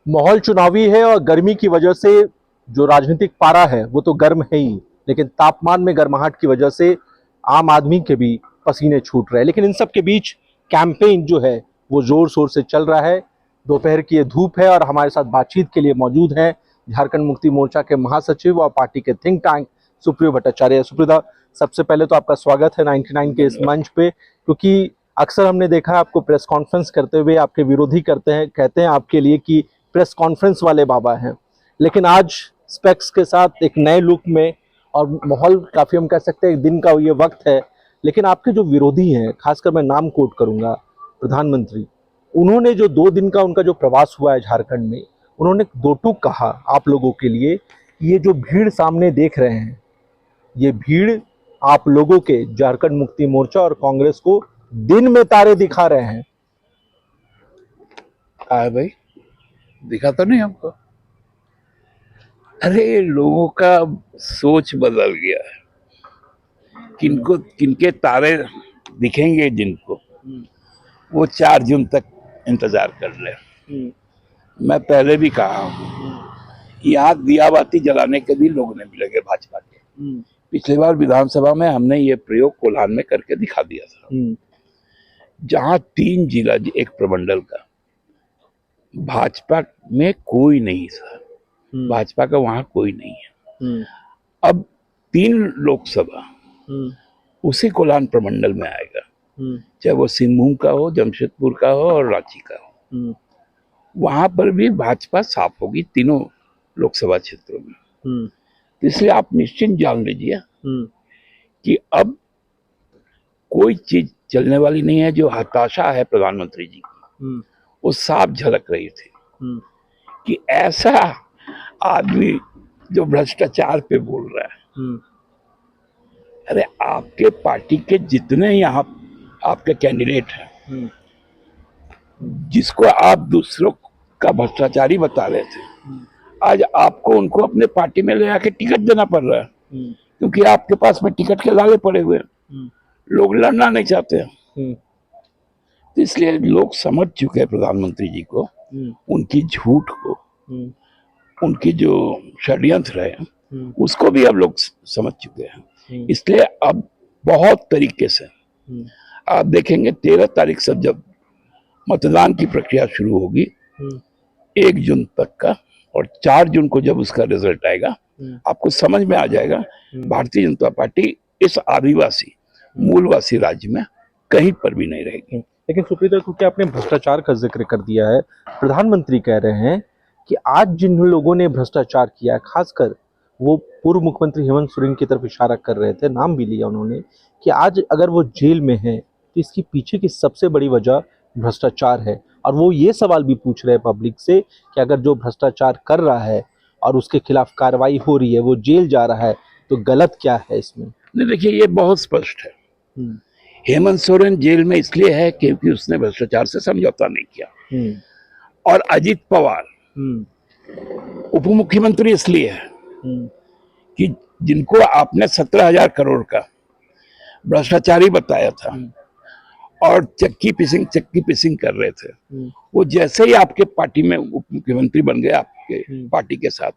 माहौल चुनावी है और गर्मी की वजह से जो राजनीतिक पारा है वो तो गर्म है ही, लेकिन तापमान में गर्माहट की वजह से आम आदमी के भी पसीने छूट रहे हैं। लेकिन इन सब के बीच कैंपेन जो है वो जोर शोर से चल रहा है। दोपहर की ये धूप है और हमारे साथ बातचीत के लिए मौजूद हैं झारखंड मुक्ति मोर्चा के महासचिव और पार्टी के थिंक टैंक सुप्रियो भट्टाचार्य। सुप्रिया, सबसे पहले तो आपका स्वागत है 99 के इस मंच पे, क्योंकि अक्सर हमने देखा है आपको प्रेस कॉन्फ्रेंस करते हुए आपके विरोधी करते हैं, कहते हैं आपके लिए कि प्रेस कॉन्फ्रेंस वाले बाबा हैं, लेकिन आज स्पेक्स के साथ एक नए लुक में और माहौल काफ़ी, हम कह सकते हैं दिन का ये वक्त है, लेकिन आपके जो विरोधी हैं, खासकर मैं नाम कोट करूंगा, प्रधानमंत्री, उन्होंने जो 2 दिन का उनका जो प्रवास हुआ है झारखंड में, उन्होंने दो टूक कहा आप लोगों के लिए कि ये जो भीड़ सामने देख रहे हैं, ये भीड़ आप लोगों के झारखंड मुक्ति मोर्चा और कांग्रेस को दिन में तारे दिखा रहे हैं। भाई, दिखा तो नहीं हमको। अरे लोगों का सोच बदल गया है। किनको किनके तारे दिखेंगे जिनको, वो 4 जून तक इंतजार कर ले। मैं पहले भी कहा हूँ, यहाँ दियाबाती जलाने के भी लोग नहीं मिलेंगे भाजपा के। पिछली बार विधानसभा में हमने ये प्रयोग कोल्हान में करके दिखा दिया था, जहाँ 3 जिला एक प्रमंडल का भाजपा में कोई नहीं था, भाजपा का वहां कोई नहीं है। अब 3 लोकसभा उसी कोल्हान प्रमंडल में आएगा, चाहे वो सिंहभूम का हो, जमशेदपुर का हो और रांची का हो। वहां पर भी भाजपा साफ होगी तीनों लोकसभा क्षेत्रों में। तो इसलिए आप निश्चिंत जान लीजिए कि अब कोई चीज चलने वाली नहीं है। जो हताशा है प्रधानमंत्री जी की, वो साफ झलक रही थी कि ऐसा आदमी जो भ्रष्टाचार पे बोल रहा है। अरे आपके पार्टी के जितने यहाँ आपके कैंडिडेट हैं, जिसको आप दूसरों का भ्रष्टाचारी बता रहे थे, आज आपको उनको अपने पार्टी में ले आके टिकट देना पड़ रहा है, क्योंकि आपके पास में टिकट के लाले पड़े हुए हैं। लोग लड़ना नहीं चाहते हैं। तो इसलिए लोग समझ चुके हैं प्रधानमंत्री जी को, उनकी झूठ को, उनकी जो षड्यंत्र है उसको भी अब लोग समझ चुके हैं। इसलिए अब बहुत तरीके से आप देखेंगे 13 तारीख से जब मतदान की प्रक्रिया शुरू होगी 1 जून तक का, और 4 जून को जब उसका रिजल्ट आएगा, आपको समझ में आ जाएगा भारतीय जनता पार्टी इस आदिवासी मूलवासी राज्य में कहीं पर भी नहीं रहेगी। लेकिन सुप्रीता, क्योंकि आपने भ्रष्टाचार का जिक्र कर दिया है, प्रधानमंत्री कह रहे हैं कि आज जिन लोगों ने भ्रष्टाचार किया, खासकर वो पूर्व मुख्यमंत्री हेमंत सोरेन की तरफ इशारा कर रहे थे, नाम भी लिया उन्होंने, कि आज अगर वो जेल में है तो इसकी पीछे की सबसे बड़ी वजह भ्रष्टाचार है। और वो ये सवाल भी पूछ रहे हैं पब्लिक से कि अगर जो भ्रष्टाचार कर रहा है और उसके खिलाफ कार्रवाई हो रही है, वो जेल जा रहा है, तो गलत क्या है इसमें? नहीं, देखिए ये बहुत स्पष्ट है। हेमंत सोरेन जेल में इसलिए है क्योंकि उसने भ्रष्टाचार से समझौता नहीं किया, और अजित पवार उप मुख्यमंत्री इसलिए है कि जिनको आपने 17,000 करोड़ का भ्रष्टाचारी बताया था और चक्की पिसिंग कर रहे थे, वो जैसे ही आपके पार्टी में उप मुख्यमंत्री बन गए आपके पार्टी के साथ,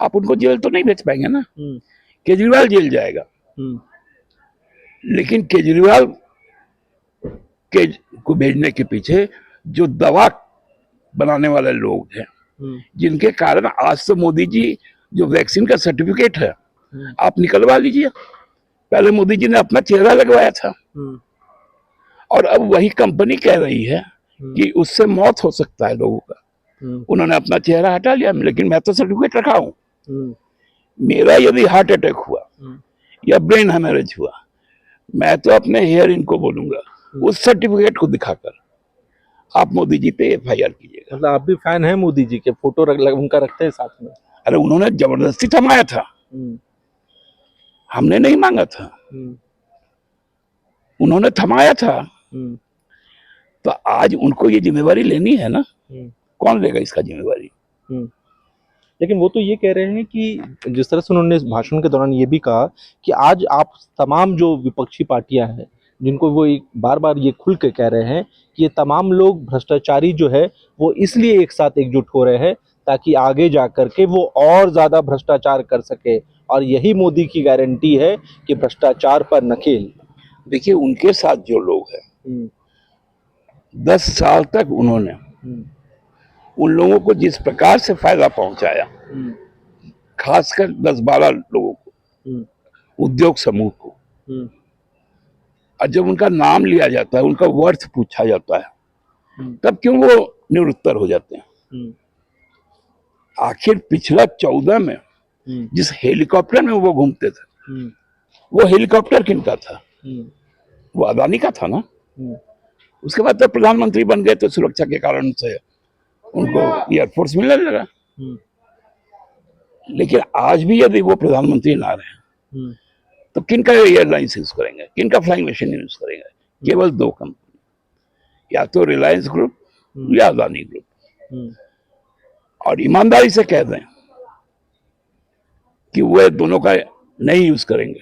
आप उनको जेल तो नहीं भेज पाएंगे ना। केजरीवाल जेल जाएगा, लेकिन केजरीवाल के को भेजने के पीछे जो दवा बनाने वाले लोग हैं, जिनके कारण आज तो मोदी जी जो वैक्सीन का सर्टिफिकेट है आप निकलवा लीजिए, पहले मोदी जी ने अपना चेहरा लगवाया था, और अब वही कंपनी कह रही है कि उससे मौत हो सकता है लोगों का। उन्होंने अपना चेहरा हटा लिया, लेकिन मैं तो सर्टिफिकेट रखा हूं। मेरा यदि हार्ट अटैक हुआ या ब्रेन हेमरेज हुआ, मैं तो अपने हेयर इनको बोलूंगा उस सर्टिफिकेट को दिखाकर आप मोदी जी पे FIR कीजिएगा। मतलब आप भी फैन हैं मोदी जी के? फोटो उनका रखते हैं साथ में? अरे उन्होंने जबरदस्ती थमाया था, हमने नहीं मांगा था, उन्होंने थमाया था। तो आज उनको ये जिम्मेवारी लेनी है ना, कौन लेगा इसका जिम्मेवारी? लेकिन वो तो ये कह रहे हैं कि जिस तरह से उन्होंने इस भाषण के दौरान ये भी कहा कि आज आप तमाम जो विपक्षी पार्टियां हैं, जिनको वो एक बार बार ये खुल के कह रहे हैं कि ये तमाम लोग भ्रष्टाचारी जो है वो इसलिए एक साथ एकजुट हो रहे हैं ताकि आगे जा करके वो और ज्यादा भ्रष्टाचार कर सके, और यही मोदी की गारंटी है कि भ्रष्टाचार पर नकेल। देखिए, उनके साथ जो लोग हैं, 10 साल तक उन्होंने उन लोगों को जिस प्रकार से फायदा पहुंचाया, खासकर 10-12 लोगों को, उद्योग समूह को, और जब उनका नाम लिया जाता है, उनका वर्थ पूछा जाता है, तब क्यों वो निरुत्तर हो जाते हैं? आखिर पिछला 14 में जिस हेलीकॉप्टर में वो घूमते थे, वो हेलीकॉप्टर किनका था? वो अदानी का था ना। उसके बाद तो प्रधानमंत्री बन गए तो सुरक्षा के कारण से उनको एयरफोर्स मिलने लगा। लेकिन आज भी यदि वो प्रधानमंत्री ना रहे तो किनका एयरलाइंस यूज करेंगे, किनका फ्लाइंग मशीन यूज करेंगे? केवल 2 कंपनी, या तो रिलायंस ग्रुप या अदानी ग्रुप। और ईमानदारी से कह दें कि वो दोनों का नहीं यूज करेंगे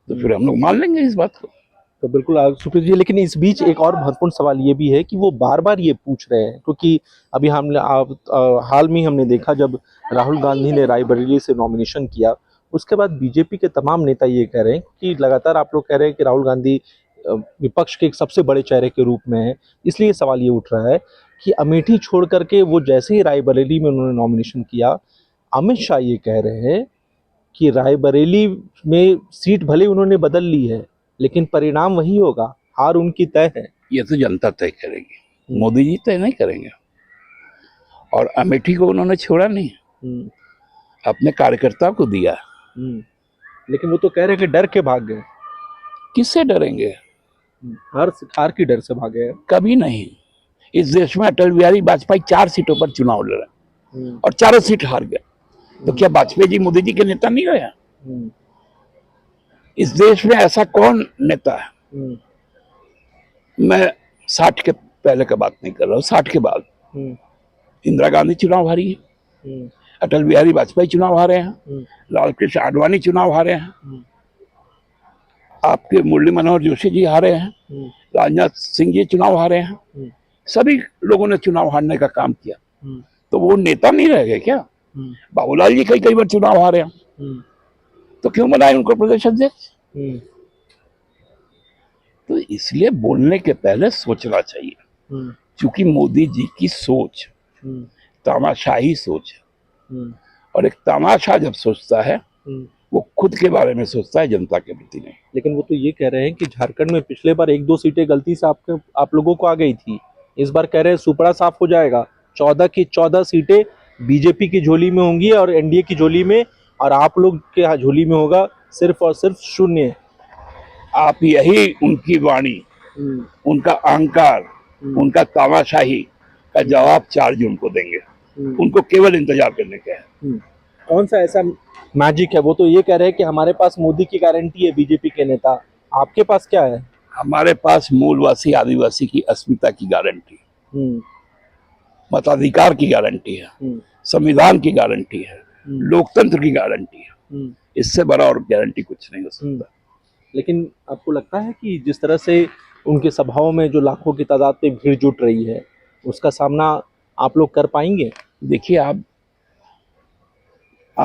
तो फिर हम लोग मान लेंगे इस बात को। तो बिल्कुल सुप्रीत जी, लेकिन इस बीच एक और महत्वपूर्ण सवाल ये भी है कि वो बार बार ये पूछ रहे हैं, क्योंकि अभी हमने हाल में हमने देखा जब राहुल गांधी ने रायबरेली से नॉमिनेशन किया, उसके बाद बीजेपी के तमाम नेता ये कह रहे हैं कि लगातार आप लोग कह रहे हैं कि राहुल गांधी विपक्ष के एक सबसे बड़े चेहरे के रूप में है, इसलिए सवाल ये उठ रहा है कि अमेठी छोड़ करके वो जैसे ही रायबरेली में उन्होंने नॉमिनेशन किया, अमित शाह ये कह रहे हैं कि रायबरेली में सीट भले उन्होंने बदल ली है लेकिन परिणाम वही होगा, हार उनकी तय है। ये तो जनता तय करेगी, मोदी जी तय नहीं करेंगे। और अमेठी को उन्होंने छोड़ा नहीं, अपने कार्यकर्ताओं को दिया। लेकिन वो तो कह रहे हैं कि डर के भाग गए। किससे डरेंगे? हार की डर से भागे हैं। कभी नहीं। इस देश में अटल बिहारी वाजपेयी 4 सीटों पर चुनाव लड़ा और चारों सीट हार गए, तो क्या वाजपेयी जी मोदी जी के नेता नहीं रहे? इस देश में ऐसा कौन नेता है? मैं 60 के पहले का बात नहीं कर रहा हूँ, 60 के बाद इंदिरा गांधी चुनाव हारी है, अटल बिहारी वाजपेयी चुनाव हारे हैं, लाल कृष्ण आडवाणी चुनाव हारे हैं, आपके मुरली मनोहर जोशी जी हारे हैं, राजनाथ सिंह जी चुनाव हारे हैं। सभी लोगों ने चुनाव हारने का काम किया, तो वो नेता नहीं रह गए क्या? बाबूलाल जी कई बार चुनाव हारे हैं, तो क्यों बनाए उनको प्रदेश अध्यक्ष? तो इसलिए बोलने के पहले सोचना चाहिए, क्योंकि मोदी जी की सोच तामाशाही सोच है, और एक तामाशा जब सोचता है वो खुद के बारे में सोचता है, जनता के प्रति नहीं। लेकिन वो तो ये कह रहे हैं कि झारखंड में पिछले बार 1-2 सीटें गलती से आप लोगों को आ गई थी, इस बार कह रहे हैं सुपड़ा साफ हो जाएगा, 14 की 14 सीटें बीजेपी की झोली में होंगी और एनडीए की झोली में, और आप लोग के झोली में होगा सिर्फ और सिर्फ 0। आप यही उनकी वाणी, उनका अहंकार, उनका तामाशाही का जवाब 4 जून को देंगे। उनको केवल इंतजार करने का है। कौन सा ऐसा मैजिक है? वो तो ये कह रहे हैं कि हमारे पास मोदी की गारंटी है, बीजेपी के नेता, आपके पास क्या है? हमारे पास मूलवासी आदिवासी की अस्मिता की गारंटी, मताधिकार की गारंटी है, संविधान की गारंटी है, लोकतंत्र की गारंटी है। इससे बड़ा और गारंटी कुछ नहीं हो सकता। लेकिन आपको लगता है कि जिस तरह से उनके सभाओं में जो लाखों की तादाद में भीड़ जुट रही है, उसका सामना आप लोग कर पाएंगे? देखिए, आप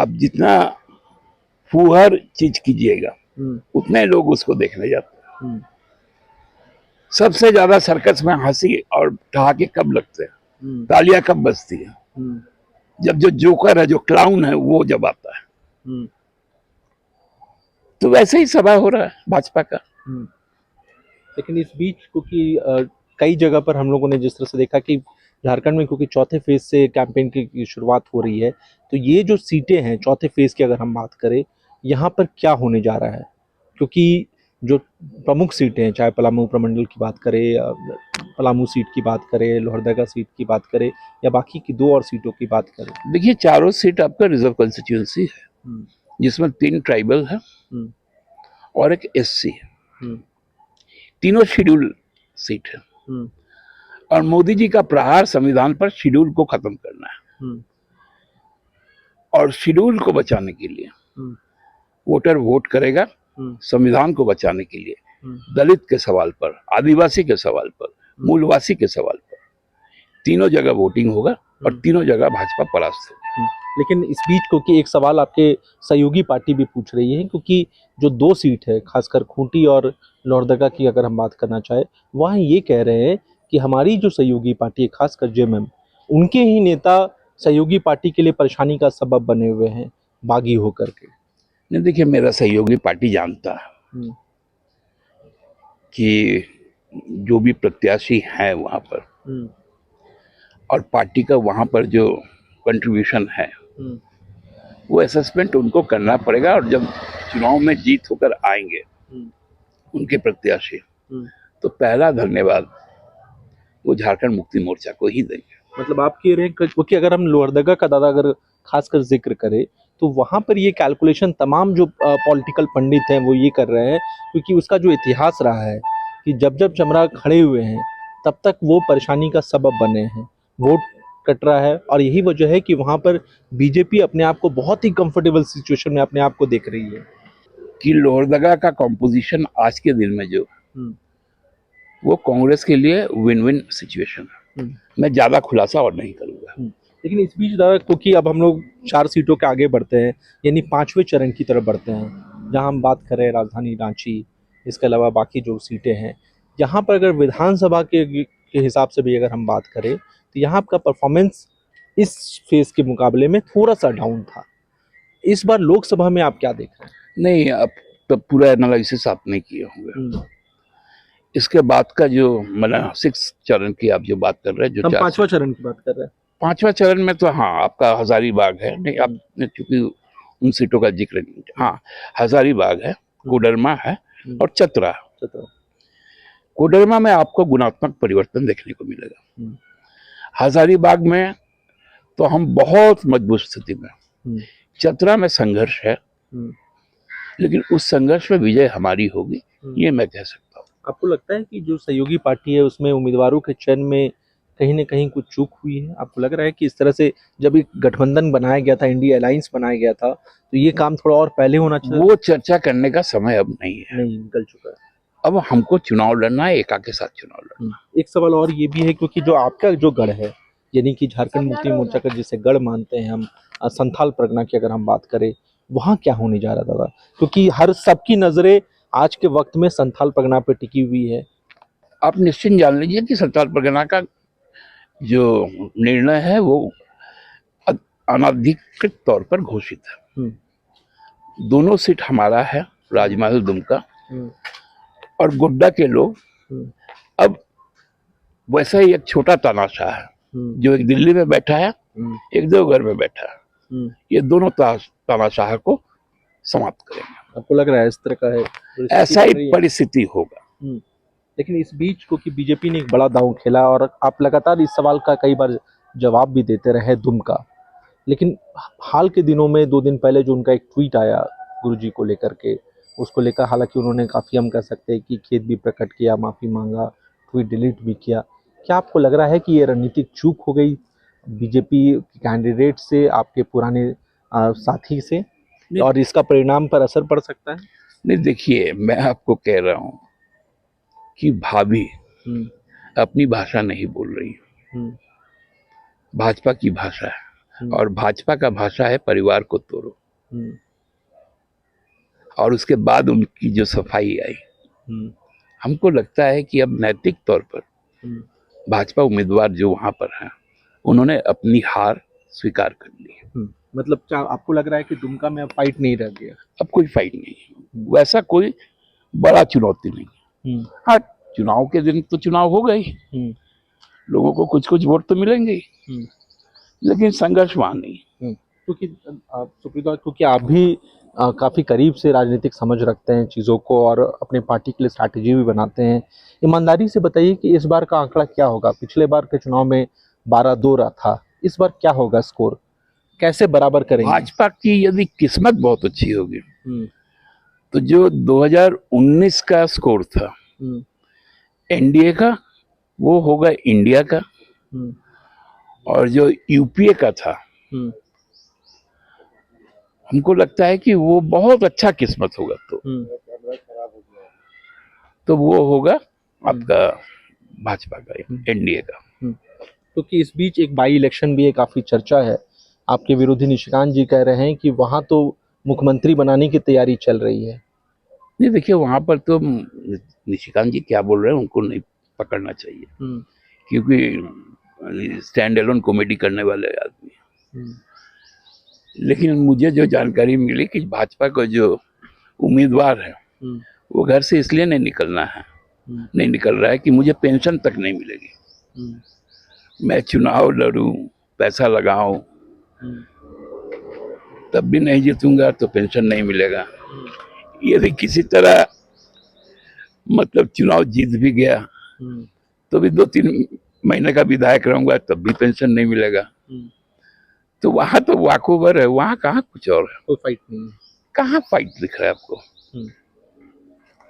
जितना फूहर चीज कीजिएगा उतने लोग उसको देखने जाते हैं। सबसे ज्यादा सर्कस में हंसी और ठहाके कब लगते हैं, तालियां कब बजती है? जब जो जोकर है, जो क्लाउन है, वो जब आता है। तो वैसे ही सभा हो रहा है भाजपा का। लेकिन इस बीच क्योंकि कई जगह पर हम लोगों ने जिस तरह से देखा कि झारखंड में क्योंकि चौथे फेज से कैंपेन की शुरुआत हो रही है, तो ये जो सीटें हैं चौथे फेज की अगर हम बात करें, यहाँ पर क्या होने जा रहा है? क्योंकि जो प्रमुख सीटें हैं, चाहे पलामू प्रमंडल की बात करें, पलामू सीट की बात करें, लोहरदगा सीट की बात करें, या बाकी की 2 और सीटों की बात करें। देखिए, चारों सीट आपका रिजर्व कॉन्स्टिट्यूंसी है, जिसमें 3 ट्राइबल है और एक एससी है। तीनों शेड्यूल सीट है, और मोदी जी का प्रहार संविधान पर शेड्यूल को खत्म करना है। और शेड्यूल को बचाने के लिए वोटर वोट करेगा, संविधान को बचाने के लिए दलित के सवाल पर, आदिवासी के सवाल पर, मूलवासी के सवाल पर, तीनों जगह वोटिंग होगा और तीनों जगह भाजपा परास्त होगी। लेकिन इस बीच क्योंकि एक सवाल आपके सहयोगी पार्टी भी पूछ रही है, क्योंकि जो 2 सीट है खासकर खूंटी और लोहरदगा की अगर हम बात करना चाहे, वहाँ ये कह रहे हैं कि हमारी जो सहयोगी पार्टी है खासकर जेएमएम, उनके ही नेता सहयोगी पार्टी के लिए परेशानी का सबब बने हुए हैं बागी होकर के। नहीं देखिए, मेरा सहयोगी पार्टी जानता है कि जो भी प्रत्याशी हैं वहाँ पर और पार्टी का वहाँ पर जो कंट्रीब्यूशन है वो असेसमेंट उनको करना पड़ेगा, और जब चुनाव में जीत होकर आएंगे उनके प्रत्याशी तो पहला धन्यवाद वो झारखंड मुक्ति मोर्चा को ही देंगे। मतलब आप कह रहे हैं क्योंकि अगर हम लोहरदगा का दादा अगर खासकर जिक्र करें तो वहां पर ये कैलकुलेशन तमाम जो पॉलिटिकल पंडित हैं वो ये कर रहे हैं, क्योंकि उसका जो इतिहास रहा है कि जब जब चमरा खड़े हुए हैं तब तक वो परेशानी का सबब बने हैं, वोट कट रहा है, और यही वजह है कि वहां पर बीजेपी अपने आप को बहुत ही कंफर्टेबल सिचुएशन में अपने आप को देख रही है। कि लोहरदगा का कॉम्पोजिशन आज के दिन में जो वो कांग्रेस के लिए विन विन सिचुएशन है। मैं ज्यादा खुलासा और नहीं करूंगा। लेकिन इस बीच दादा क्योंकि अब हम लोग 4 सीटों के आगे बढ़ते हैं, यानी 5वें चरण की तरफ बढ़ते हैं, जहां हम बात करें राजधानी रांची, इसके अलावा बाकी जो सीटें हैं, यहाँ पर अगर विधानसभा के हिसाब से भी अगर हम बात करें तो यहाँ आपका परफॉर्मेंस इस फेज के मुकाबले में थोड़ा सा डाउन था। इस बार लोकसभा में आप क्या देख रहे हैं? नहीं, अब तो पूरा एनालिसिस आपने किए होंगे। इसके बाद का जो मतलब 6 चरण की आप जो बात कर रहे हैं, जो हम 5वां चरण की बात कर रहे हैं। 5वां चरण में तो हाँ आपका हजारीबाग है। नहीं, आपने चूंकि उन सीटों का जिक्र नहीं किया। हाँ, हजारीबाग है, कोडरमा है और चतरा। कोडरमा में आपको गुणात्मक परिवर्तन देखने को मिलेगा। हजारीबाग में तो हम बहुत मजबूत स्थिति में, चतरा में संघर्ष है, लेकिन उस संघर्ष में विजय हमारी होगी, ये मैं कह सकता हूँ। आपको लगता है कि जो सहयोगी पार्टी है उसमें उम्मीदवारों के चयन में कहीं ना कहीं कुछ चूक हुई है? आपको लग रहा है कि इस तरह से जब एक गठबंधन बनाया गया था, इंडिया अलायंस बनाया गया था, तो ये काम थोड़ा और पहले होना चाहिए? वो चर्चा करने का समय अब नहीं है, नहीं, निकल चुका है। अब हमको चुनाव लड़ना है, एका के साथ चुनाव लड़ना। एक सवाल और ये भी है, क्योंकि जो आपका जो गढ़ है, यानी कि झारखंड मुक्ति मोर्चा का जिसे गढ़ मानते हैं हम, संथाल परगना की अगर हम बात करें, वहाँ क्या होने जा रहा दादा? क्योंकि हर सबकी नजरें आज के वक्त में संथाल परगना पे टिकी हुई है। आप निश्चिंत जान लीजिए कि संथाल परगना का जो निर्णय है वो अनधिकृत तौर पर घोषित है। दोनों सीट हमारा है, राजमहल दुमका, और गोड्डा के लोग अब वैसा ही एक छोटा तानाशाह है, जो एक दिल्ली में बैठा है, एक देवघर में बैठा है, ये दोनों तानाशाह को समाप्त करेंगे। आपको लग रहा है इस तरह का है? ऐसा ही परिस्थिति होगा। लेकिन इस बीच क्योंकि बीजेपी ने एक बड़ा दांव खेला और आप लगातार इस सवाल का कई बार जवाब भी देते रहे दुमका, लेकिन हाल के दिनों में 2 दिन पहले जो उनका एक ट्वीट आया गुरुजी को लेकर के, उसको लेकर हालांकि उन्होंने काफ़ी, हम कह सकते हैं कि खेद भी प्रकट किया, माफ़ी मांगा, ट्वीट डिलीट भी किया। क्या आपको लग रहा है कि ये रणनीतिक चूक हो गई बीजेपी कैंडिडेट से, आपके पुराने साथी से, और इसका परिणाम पर असर पड़ सकता है? नहीं देखिए, मैं आपको कह रहा हूँ कि भाभी अपनी भाषा नहीं बोल रही, भाजपा की भाषा है, और भाजपा का भाषा है परिवार को तोड़ो। और उसके बाद उनकी जो सफाई आई, हमको लगता है कि अब नैतिक तौर पर भाजपा उम्मीदवार जो वहां पर हैं उन्होंने अपनी हार स्वीकार कर ली है। मतलब क्या आपको लग रहा है कि दुमका में अब फाइट नहीं रह गया? अब कोई फाइट नहीं, वैसा कोई बड़ा चुनौती नहीं। हाँ, चुनाव के दिन तो चुनाव हो गई, लोगों को कुछ कुछ वोट तो मिलेंगे, लेकिन संघर्ष वहां नहीं। क्योंकि सुप्रीत, क्योंकि आप भी काफ़ी करीब से राजनीतिक समझ रखते हैं चीज़ों को और अपने पार्टी के लिए स्ट्रैटेजी भी बनाते हैं, ईमानदारी से बताइए कि इस बार का आंकड़ा क्या होगा? पिछले बार के चुनाव में 12-2 रहा था, इस बार क्या होगा स्कोर? कैसे बराबर करेंगे? भाजपा की यदि किस्मत बहुत अच्छी होगी तो जो 2019 का स्कोर था एनडीए का, वो होगा इंडिया का, और जो यूपीए का था, हमको लगता है कि वो बहुत अच्छा किस्मत होगा। तो तो वो होगा आपका भाजपा का, एनडीए का। क्योंकि इस बीच एक बाई इलेक्शन भी है, काफी चर्चा है। आपके विरोधी निशिकांत जी कह रहे हैं कि वहां तो मुख्यमंत्री बनाने की तैयारी चल रही है। नहीं देखिए, वहां पर तो निशिकांत जी क्या बोल रहे हैं उनको नहीं पकड़ना चाहिए, क्योंकि स्टैंड एलोन कॉमेडी करने वाले आदमी। लेकिन मुझे जो जानकारी मिली कि भाजपा का जो उम्मीदवार है वो घर से इसलिए नहीं निकल रहा है कि मुझे पेंशन तक नहीं मिलेगी, मैं चुनाव लड़ूं, पैसा लगाऊं, तब भी नहीं जीतूंगा तो पेंशन नहीं मिलेगा। यदि किसी तरह मतलब चुनाव जीत भी गया तो भी 2-3 महीने का विधायक रहूंगा तब भी पेंशन नहीं मिलेगा। तो वहां तो वाकओवर है, वहां कहाँ कुछ और है, कोई फाइट नहीं है। कहाँ फाइट दिख रहा है आपको।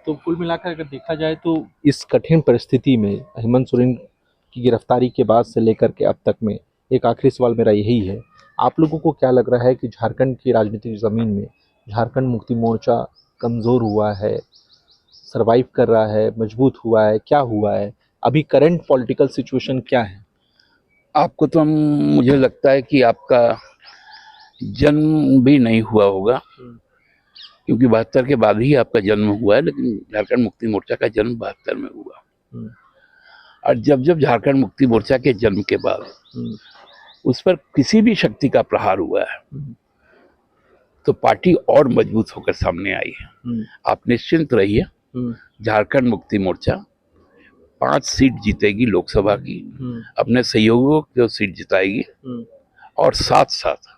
तो कुल मिलाकर अगर देखा जाए तो इस कठिन परिस्थिति में हेमंत सोरेन की गिरफ्तारी के बाद से लेकर के अब तक में एक आखिरी सवाल मेरा यही है, आप लोगों को क्या लग रहा है कि झारखंड की राजनीतिक ज़मीन में झारखंड मुक्ति मोर्चा कमज़ोर हुआ है, सरवाइव कर रहा है, मजबूत हुआ है, क्या हुआ है, अभी करंट पॉलिटिकल सिचुएशन क्या है? आपको तो मुझे लगता है कि आपका जन्म भी नहीं हुआ होगा, क्योंकि 72 के बाद ही आपका जन्म हुआ है, लेकिन झारखंड मुक्ति मोर्चा का जन्म 72 में हुआ। और जब झारखंड मुक्ति मोर्चा के जन्म के बाद उस पर किसी भी शक्ति का प्रहार हुआ है तो पार्टी और मजबूत होकर सामने आई है। आप निश्चिंत रहिए, झारखंड मुक्ति मोर्चा 5 सीट जीतेगी लोकसभा की, अपने सहयोगियों को सीट जिताएगी, और साथ साथ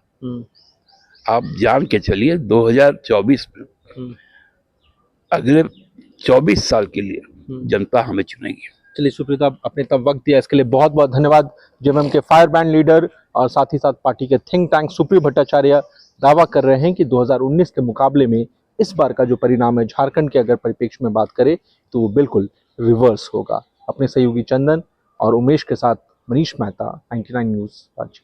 आप जान के चलिए 2024 में अगले 24 साल के लिए जनता हमें चुनेगी। चलिए सुप्रीत, आप अपने तब वक्त दिया इसके लिए बहुत बहुत धन्यवाद। जेएमएम के फायर ब्रांड लीडर और साथ ही साथ पार्टी के थिंक टैंक सुप्रीत भट्टाचार्य दावा कर रहे हैं कि 2019 के मुकाबले में इस बार का जो परिणाम है झारखंड के अगर परिप्रेक्ष्य में बात करें तो वो बिल्कुल रिवर्स होगा। अपने सहयोगी चंदन और उमेश के साथ मनीष मेहता, 99 न्यूज़ रांची।